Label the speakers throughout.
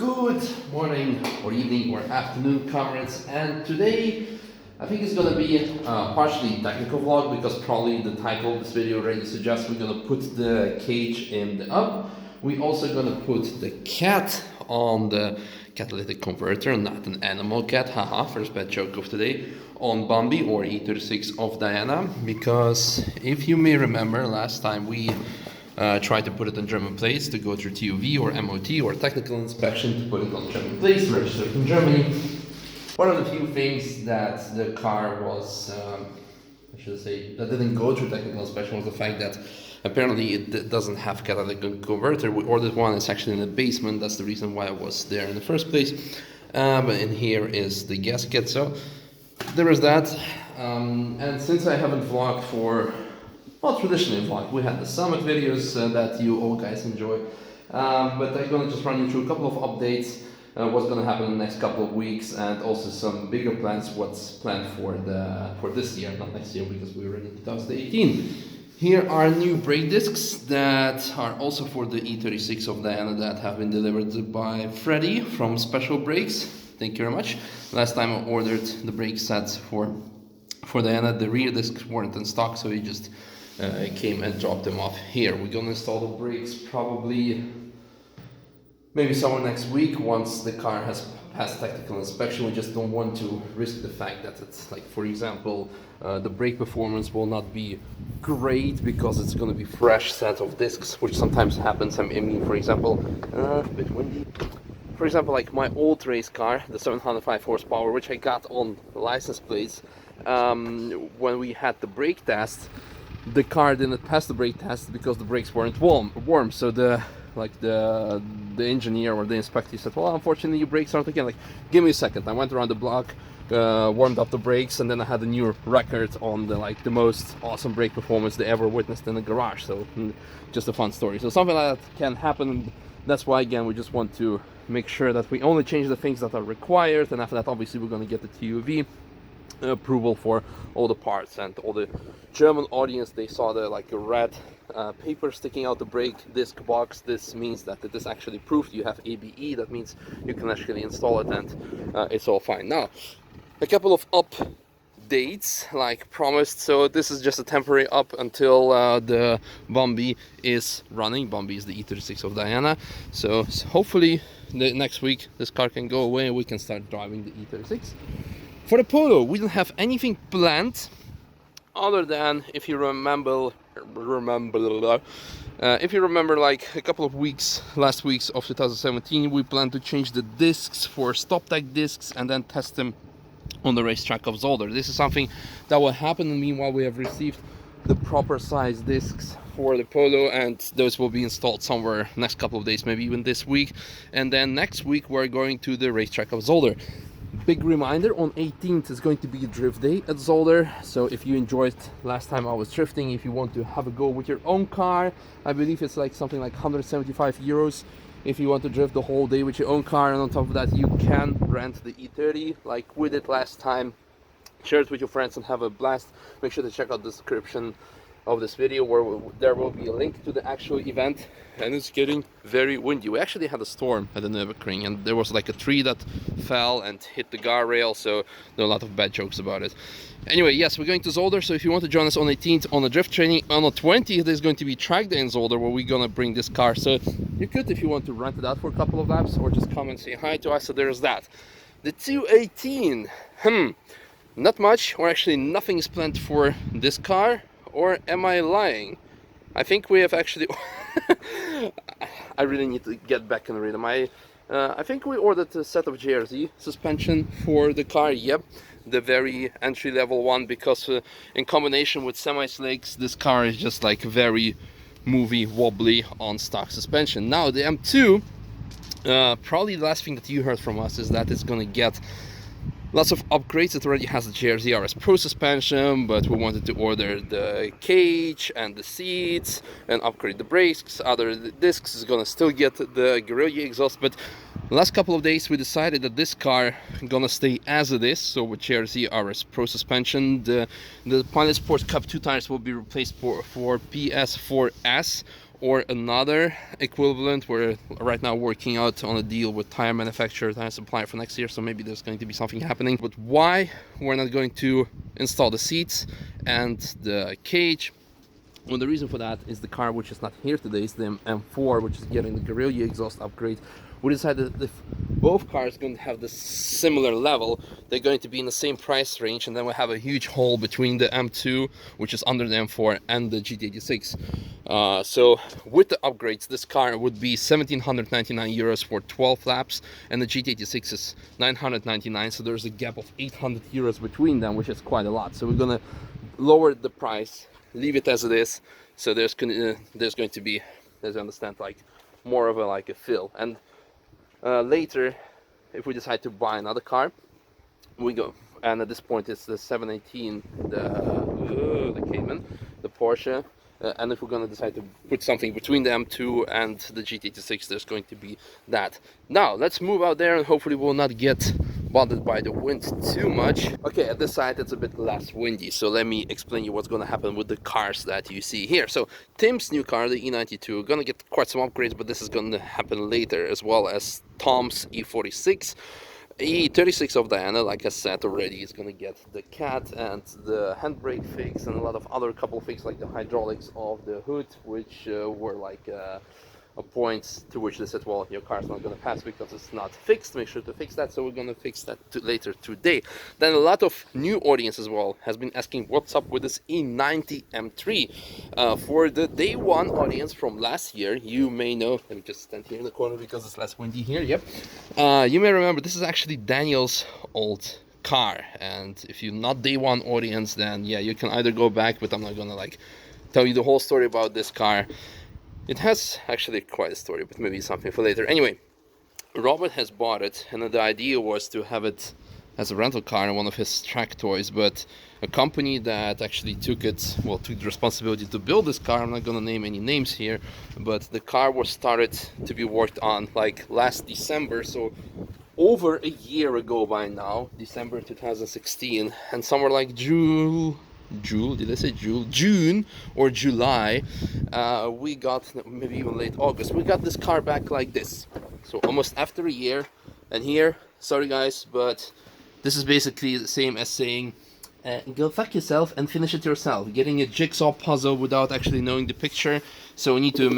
Speaker 1: Good morning or evening or afternoon, comrades, and today I think it's gonna be a partially technical vlog because probably the title of this video already suggests we're gonna put the cage in the up. We're also gonna put the cat on the catalytic converter, not an animal cat, haha, first bad joke of today, on Bambi or E36 of Diana, because if you may remember last time we tried to put it on German plates to go through TUV or MOT or technical inspection to put it on German plates, registered in Germany. One of the few things that the car was, I should say, that didn't go through technical inspection was the fact that apparently it doesn't have catalytic converter. We ordered one, it's actually in the basement, that's the reason why I was there in the first place. But in here is the gasket, so there is that. And since I haven't vlogged for, well, traditionally vlog, we had the summit videos that you all guys enjoy, but I'm gonna just run you through a couple of updates, what's gonna happen in the next couple of weeks, and also some bigger plans, what's planned for this year, not next year because we're already in 2018. Here are new brake discs that are also for the E36 of Diana that have been delivered by Freddy from Special Brakes. Thank you very much. Last time I ordered the brake sets for Diana, the rear discs weren't in stock, so he just came and dropped them off here. We're gonna install the brakes probably maybe somewhere next week once the car has passed technical inspection. We just don't want to risk the fact that it's like, for example, the brake performance will not be great because it's going to be fresh set of discs, which sometimes happens. I mean, for example, a bit windy. For example, like my old race car, the 705 horsepower, which I got on license plates, when we had the brake test, the car didn't pass the brake test because the brakes weren't warm. So the engineer or the inspector said, well, unfortunately your brakes aren't again. Like, give me a second. I went around the block, warmed up the brakes, and then I had a new record on the most awesome brake performance they ever witnessed in the garage. So just a fun story. So something like that can happen. That's why, again, we just want to make sure that we only change the things that are required, and after that obviously we're going to get the TUV approval for all the parts. And all the German audience, they saw the red paper sticking out the brake disc box. This means that it is actually proof you have ABE. That means you can actually install it, and it's all fine. Now, a couple of updates like promised. So this is just a temporary up until the Bambi is running. Bambi is the E36 of Diana, so hopefully next week this car can go away and we can start driving the E36. For the Polo, we don't have anything planned other than, if you remember like a couple of last weeks of 2017, we plan to change the discs for stop tech discs and then test them on the racetrack of Zolder. This is something that will happen, and meanwhile we have received the proper size discs for the Polo, and those will be installed somewhere next couple of days, maybe even this week. And then next week we're going to the racetrack of Zolder. Big reminder, on 18th is going to be a drift day at Zolder, so if you enjoyed last time I was drifting, if you want to have a go with your own car, I believe it's like something like 175 euros if you want to drift the whole day with your own car, and on top of that you can rent the E30 like we did last time. Share it with your friends and have a blast. Make sure to check out the description of this video where there will be a link to the actual event. And it's getting very windy. We actually had a storm at the Nürburg, and there was like a tree that fell and hit the guardrail, so there are a lot of bad jokes about it. Anyway, yes, we're going to Zolder, so if you want to join us on 18th on the drift training, on the 20th there's going to be track day in Zolder where we're gonna bring this car. So you could, if you want to rent it out for a couple of laps, or just come and say hi to us. So there's that. The 218, not much, or actually nothing is planned for this car. Or am I lying? I think we have actually I really need to get back in the rhythm. I think we ordered a set of JRZ suspension for the car. Yep, the very entry-level one, because in combination with semi-slicks, this car is just like very movie wobbly on stock suspension. Now the M2, probably the last thing that you heard from us is that it's gonna get lots of upgrades. It already has the JRZ RS Pro suspension, but we wanted to order the cage and the seats and upgrade the brakes. Other discs is gonna still get the Guerrilla exhaust, but the last couple of days we decided that this car gonna stay as it is. So with JRZ RS Pro suspension, the Pilot Sport Cup 2 tires will be replaced for PS4S or another equivalent. We're right now working out on a deal with tire manufacturer, tire supplier for next year, so maybe there's going to be something happening. But why we're not going to install the seats and the cage? Well, the reason for that is the car which is not here today is the M4, which is getting the Gorilla exhaust upgrade. We decided that if both cars are going to have the similar level, they're going to be in the same price range, and then we have a huge hole between the M2, which is under the M4, and the GT86. So with the upgrades, this car would be 1,799 euros for 12 laps, and the GT86 is 999. So there's a gap of 800 euros between them, which is quite a lot. So we're gonna lower the price, leave it as it is. So there's going to be, as you understand, like more of a fill. And later, if we decide to buy another car, we go. And at this point, it's the 718, the Cayman, the Porsche. And if we're going to decide to put something between the M2 and the GT86, there's going to be that. Now, let's move out there and hopefully we'll not get bothered by the wind too much. Okay, at this side it's a bit less windy, so let me explain you what's going to happen with the cars that you see here. So Tim's new car, the E92, gonna get quite some upgrades, but this is going to happen later, as well as Tom's E46. E36 of Diana, like I said already, is going to get the cat and the handbrake fix and a lot of other couple of fixes like the hydraulics of the hood, which were like a point to which they said, well, your car's not going to pass because it's not fixed. Make sure to fix that. So we're going to fix that later today. Then a lot of new audience as well has been asking what's up with this E90 M3. For the day one audience from last year, you may know, let me just stand here in the corner because it's less windy here. Yep. You may remember this is actually Daniel's old car, and if you're not day one audience, then yeah, you can either go back, but I'm not gonna like tell you the whole story about this car. It has actually quite a story, but maybe something for later. Anyway, Robert has bought it, and the idea was to have it as a rental car and one of his track toys, but a company that actually took the responsibility to build this car, I'm not going to name any names here, but the car was started to be worked on like last December, so over a year ago by now, December 2016, and somewhere like June or July, we got, maybe even late August, we got this car back like this. So almost after a year, and here, sorry guys, but this is basically the same as saying, go fuck yourself and finish it yourself. Getting a jigsaw puzzle without actually knowing the picture. So we need to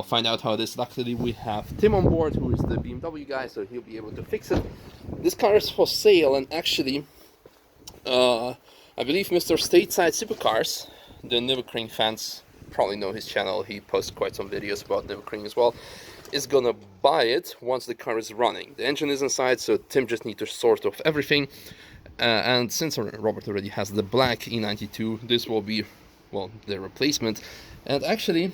Speaker 1: find out how it is. Luckily we have Tim on board, who is the BMW guy, so he'll be able to fix it. This car is for sale, and actually, I believe Mr. Stateside Supercars, the Nürburgring fans probably know his channel, he posts quite some videos about Nürburgring as well, is gonna buy it once the car is running. The engine is inside, so Tim just needs to sort of everything. And since Robert already has the black E92, this will be, well, the replacement. And actually,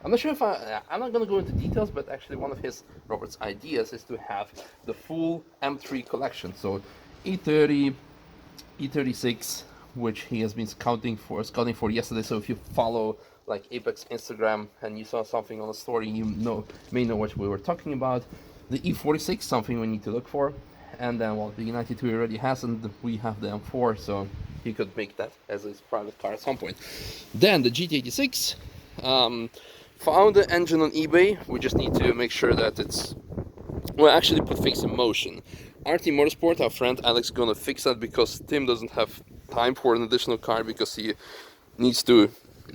Speaker 1: I'm not sure if I'm not gonna go into details, but actually one of Robert's ideas is to have the full M3 collection. So E30, E36, which he has been scouting for yesterday. So if you follow like Apex Instagram and you saw something on the story, you may know what we were talking about. The E46, something we need to look for, and then well, the E92 he already has, and we have the M4, so he could make that as his private car at some point. Then the GT86, found the engine on eBay. We just need to make sure that it's, well, actually put things in motion. RT Motorsport, our friend Alex, gonna fix that because Tim doesn't have time for an additional car because he needs to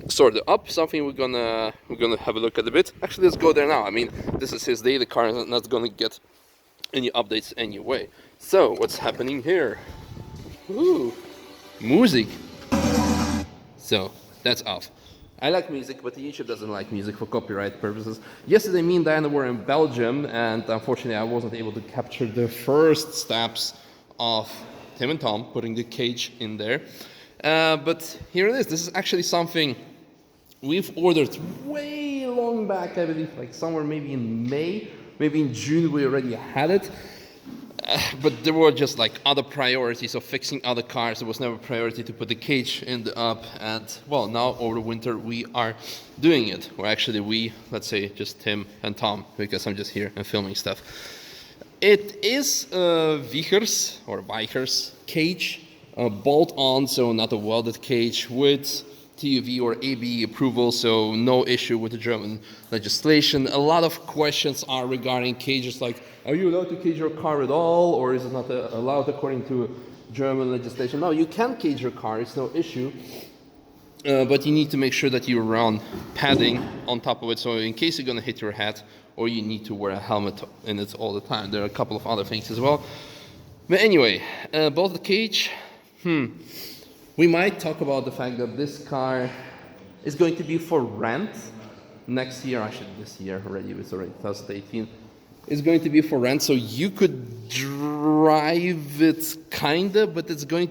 Speaker 1: sort it up. Something we're gonna have a look at a bit. Actually, let's go there now. I mean, this is his day. The car is not gonna get any updates anyway. So what's happening here? Ooh, music. So that's off. I like music, but YouTube doesn't like music for copyright purposes. Yesterday, me and Diana were in Belgium, and unfortunately, I wasn't able to capture the first steps of Tim and Tom putting the cage in there. But here it is. This is actually something we've ordered way long back, I believe, like somewhere maybe in May, maybe in June we already had it. But there were just like other priorities of fixing other cars. It was never a priority to put the cage in the up, and well, now over the winter we are doing it. Or actually let's say just Tim and Tom, because I'm just here and filming stuff. It is a Weichers cage, bolt on, so not a welded cage, with TUV or AB approval, so no issue with the German legislation. A lot of questions are regarding cages, like, are you allowed to cage your car at all, or is it not allowed according to German legislation? No, you can cage your car, it's no issue. But you need to make sure that you run padding on top of it, so in case you're gonna hit your head, or you need to wear a helmet in it all the time. There are a couple of other things as well. But anyway, both the cage, we might talk about the fact that this car is going to be for rent next year, actually this year already, it's already 2018. It's going to be for rent, so you could drive it kinda, but it's going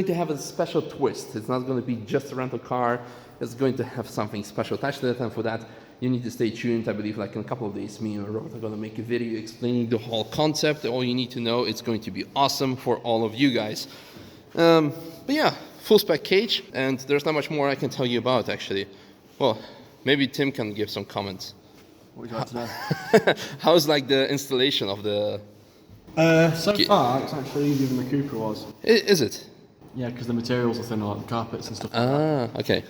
Speaker 1: to have a special twist. It's not going to be just a rental car, it's going to have something special attached to it, and for that you need to stay tuned. I believe like in a couple of days, me and Robert are going to make a video explaining the whole concept. All you need to know, it's going to be awesome for all of you guys. But yeah, full spec cage, and there's not much more I can tell you about actually. Well, maybe Tim can give some comments.
Speaker 2: What would you like to know?
Speaker 1: How's like the installation of the...
Speaker 2: So far, it's actually easier than the Cooper was.
Speaker 1: Is it?
Speaker 2: Yeah, because the materials are thinner, like the carpets and stuff like that.
Speaker 1: Okay.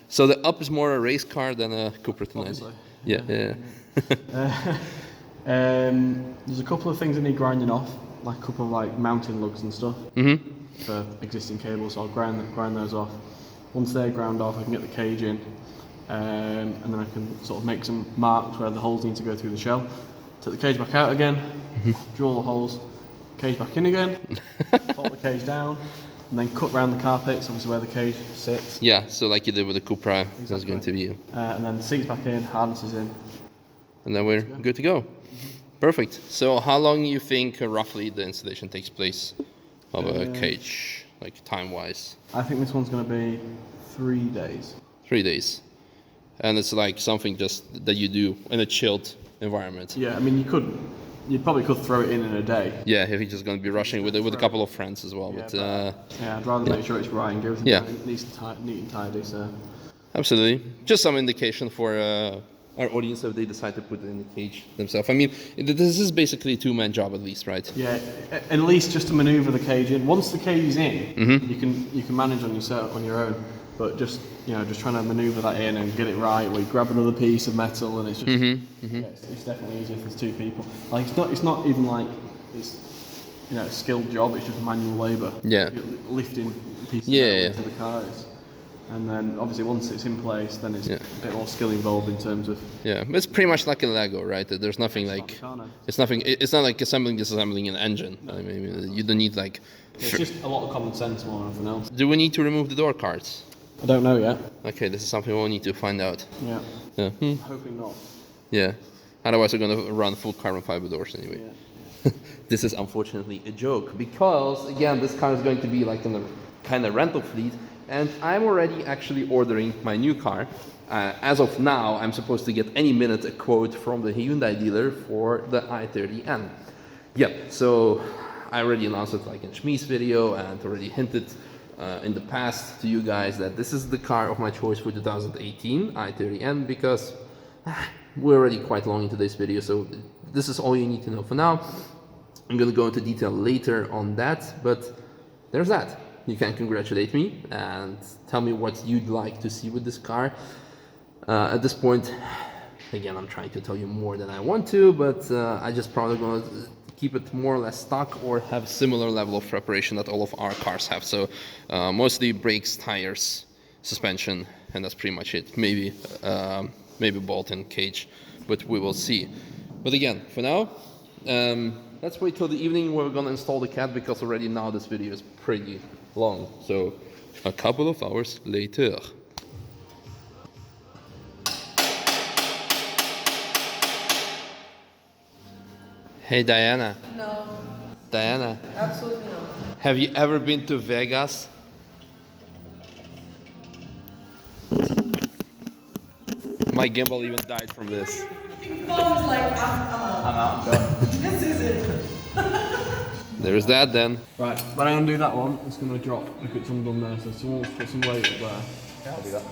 Speaker 1: So the Up is more a race car than a Cooper tonight. Yeah.
Speaker 2: There's a couple of things that need grinding off, like a couple of like mounting lugs and stuff for existing cables. So I'll grind those off. Once they're ground off, I can get the cage in, and then I can sort of make some marks where the holes need to go through the shell. Take the cage back out again, drill the holes, cage back in again, fold the cage down, and then cut round the carpets, obviously where the cage sits.
Speaker 1: Yeah, so like you did with the Cupra, exactly. That's going to be.
Speaker 2: And then the seats back in, harnesses in.
Speaker 1: And then we're good to go. Perfect. So how long do you think roughly the installation takes place of a cage, like time-wise?
Speaker 2: I think this one's going to be 3 days.
Speaker 1: 3 days. And it's like something just that you do in a chilled environment.
Speaker 2: Yeah, I mean you probably could throw it in a day.
Speaker 1: Yeah, if you're just going to be rushing with a couple of friends as well.
Speaker 2: Yeah, I'd rather make sure it's right and get everything neat and tidy. So.
Speaker 1: Absolutely. Just some indication for our audience if they decide to put it in the cage themselves. I mean, this is basically a two-man job at least, right?
Speaker 2: Yeah, at least just to maneuver the cage in. Once the cage is in, you can manage on your own. But just trying to maneuver that in and get it right, where you grab another piece of metal and it's just it's definitely easier if there's two people. Like it's not even like it's a skilled job. It's just manual labour.
Speaker 1: Yeah,
Speaker 2: you're lifting pieces into the cars, and then obviously once it's in place, then it's a bit more skill involved in terms of.
Speaker 1: Yeah, but it's pretty much like a Lego, right? There's nothing like it's not like disassembling an engine. No. I mean, you don't need like.
Speaker 2: It's just a lot of common sense more than anything else.
Speaker 1: Do we need to remove the door cards?
Speaker 2: I don't know yet.
Speaker 1: Okay, this is something we'll need to find out.
Speaker 2: Yeah. Hoping not.
Speaker 1: Yeah. Otherwise, we're going to run full carbon fiber doors anyway. Yeah. This is unfortunately a joke because, again, this car is going to be like in a kind of rental fleet, and I'm already actually ordering my new car. As of now, I'm supposed to get any minute a quote from the Hyundai dealer for the i30N. Yep. So I already announced it like in Shmi's video and already hinted in the past to you guys that this is the car of my choice for 2018 i30N because we're already quite long into this video, so this is all you need to know for now. I'm gonna go into detail later on that, but there's that. You can congratulate me and tell me what you'd like to see with this car. At this point, again, I'm trying to tell you more than I want to, but I just probably gonna keep it more or less stock or have similar level of preparation that all of our cars have. So mostly brakes, tires, suspension, and that's pretty much it. Maybe bolt and cage, but we will see. But again, for now, let's wait till the evening where we're gonna install the cat because already now this video is pretty long. So a couple of hours later. Hey Diana.
Speaker 3: No.
Speaker 1: Diana.
Speaker 3: Absolutely no.
Speaker 1: Have you ever been to Vegas? My gimbal even died from this.
Speaker 3: Phone's like, I'm out. This is it.
Speaker 1: There's that then.
Speaker 2: Right, when I'm going to do that one, it's going to drop if it's undone there. So someone wants to put some weight up there.
Speaker 3: Yeah.
Speaker 2: I'll do that.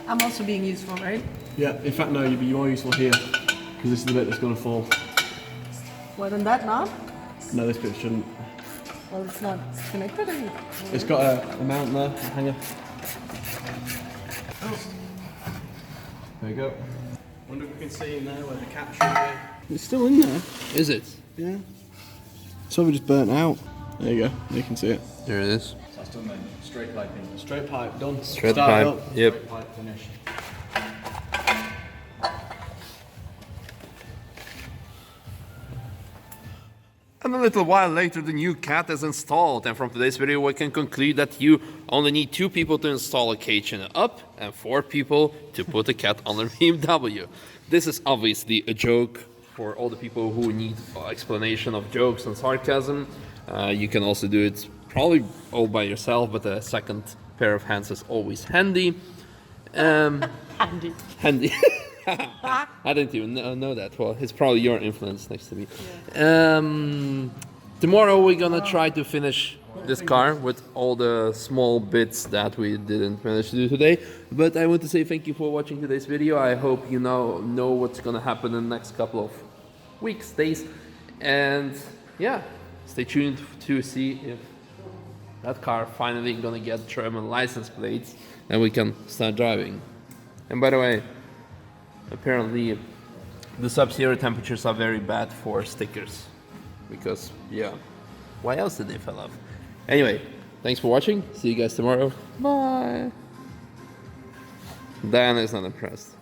Speaker 3: I'm also being useful, right?
Speaker 2: Yeah, in fact no, you'd be more useful here. Because this is the bit that's going to fall.
Speaker 3: Well, then that not?
Speaker 2: No, this bit shouldn't.
Speaker 3: Well, it's not connected.
Speaker 2: It's got a mount there, a hanger. There you go. Wonder if we can see in there where the cat should be. It's still in there.
Speaker 1: Is it?
Speaker 2: Yeah. It's probably just burnt out. There you go. You can see it.
Speaker 1: There it is.
Speaker 2: So that's done then. Straight piping. Straight pipe done.
Speaker 1: Straight
Speaker 2: Start it
Speaker 1: pipe.
Speaker 2: up.
Speaker 1: Yep.
Speaker 2: Straight pipe finished.
Speaker 1: And a little while later, the new cat is installed, and from today's video we can conclude that you only need 2 people to install a cage in an up and 4 people to put a cat on a BMW. This is obviously a joke for all the people who need explanation of jokes and sarcasm. You can also do it probably all by yourself, but a second pair of hands is always handy.
Speaker 3: Handy.
Speaker 1: Handy. I didn't even know that. Well, it's probably your influence next to me. Yeah. Tomorrow we're gonna try to finish this car with all the small bits that we didn't manage to do today. But I want to say thank you for watching today's video. I hope you know what's gonna happen in the next couple of weeks, days. And yeah, stay tuned to see if that car finally gonna get German license plates and we can start driving. And by the way, apparently the sub-zero temperatures are very bad for stickers because yeah, why else did they fall off? Anyway, thanks for watching. See you guys tomorrow. Bye. Diana is not impressed.